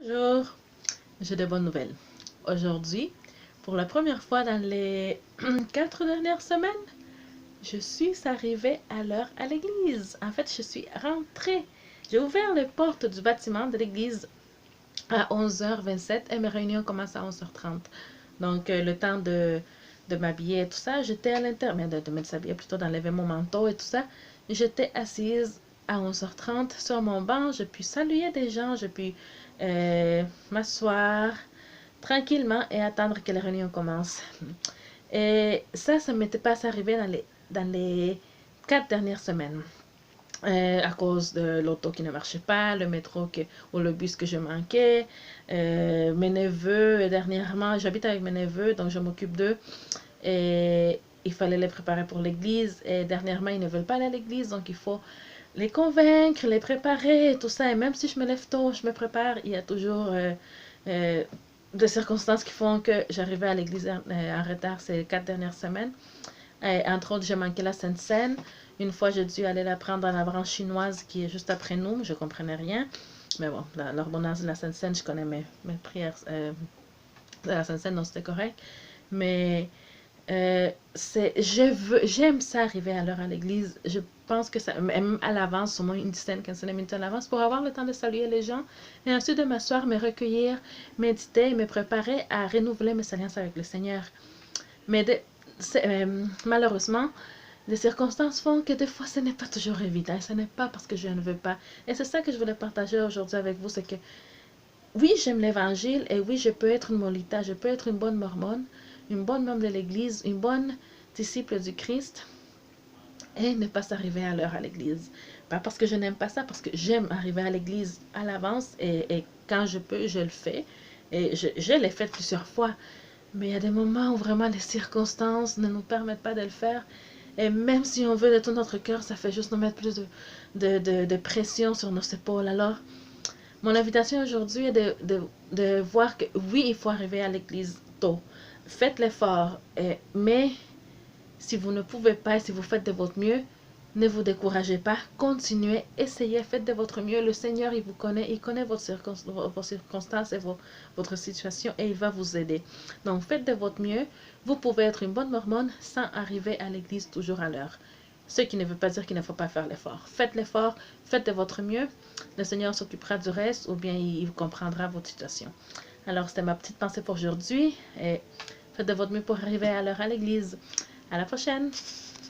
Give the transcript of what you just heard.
Bonjour, j'ai de bonnes nouvelles. Aujourd'hui, pour la première fois dans les 4 dernières semaines, je suis arrivée à l'heure à l'église. En fait, je suis rentrée. J'ai ouvert les portes du bâtiment de l'église à 11h27 et mes réunions commencent à 11h30. Donc, le temps de m'habiller et tout ça, j'étais à l'intérieur, de s'habiller plutôt d'enlever mon manteau et tout ça. J'étais assise à 11h30 sur mon banc, je puis saluer des gens, je puis m'asseoir tranquillement et attendre que la réunion commence. Et ça ne m'était pas arrivé dans les 4 dernières semaines. À cause de l'auto qui ne marchait pas, le métro ou le bus que je manquais, mes neveux, et dernièrement, j'habite avec mes neveux, donc je m'occupe d'eux, et il fallait les préparer pour l'église, et dernièrement, ils ne veulent pas aller à l'église, donc il faut les convaincre, les préparer, et tout ça, et même si je me lève tôt, je me prépare, il y a toujours euh, des circonstances qui font que j'arrivais à l'église en retard ces 4 dernières semaines. Entre autres, j'ai manqué la Sainte Seine. Une fois, j'ai dû aller la prendre dans la branche chinoise qui est juste après nous. Je ne comprenais rien. Mais bon, l'ordonnance de la Sainte Seine, je connais mes prières de la Sainte Seine, donc c'était correct. Mais j'aime ça arriver à l'heure à l'église. Je pense que ça, même à l'avance, au moins une dizaine, 15 minutes à l'avance, pour avoir le temps de saluer les gens et ensuite de m'asseoir, me recueillir, méditer et me préparer à renouveler mes alliances avec le Seigneur. Mais malheureusement, les circonstances font que des fois ce n'est pas toujours évident. Ce n'est pas parce que je ne veux pas. Et c'est ça que je voulais partager aujourd'hui avec vous, c'est que oui, j'aime l'évangile et oui, je peux être une molita, je peux être une bonne mormone, une bonne membre de l'église, une bonne disciple du Christ et ne pas s'arriver à l'heure à l'église. Pas parce que je n'aime pas ça, parce que j'aime arriver à l'église à l'avance et quand je peux, je le fais. Et je l'ai fait plusieurs fois. Mais il y a des moments où vraiment les circonstances ne nous permettent pas de le faire. Et même si on veut de tout notre cœur, ça fait juste nous mettre plus de pression sur nos épaules. Alors, mon invitation aujourd'hui est de voir que oui, il faut arriver à l'église tôt. Faites l'effort. Mais si vous ne pouvez pas, si vous faites de votre mieux, ne vous découragez pas. Continuez, essayez, faites de votre mieux. Le Seigneur, il vous connaît, il connaît vos circonstances et votre situation et il va vous aider. Donc, faites de votre mieux. Vous pouvez être une bonne mormone sans arriver à l'église toujours à l'heure. Ce qui ne veut pas dire qu'il ne faut pas faire l'effort. Faites l'effort, faites de votre mieux. Le Seigneur s'occupera du reste ou bien il comprendra votre situation. Alors, c'était ma petite pensée pour aujourd'hui et faites de votre mieux pour arriver à l'heure à l'église. À la prochaine!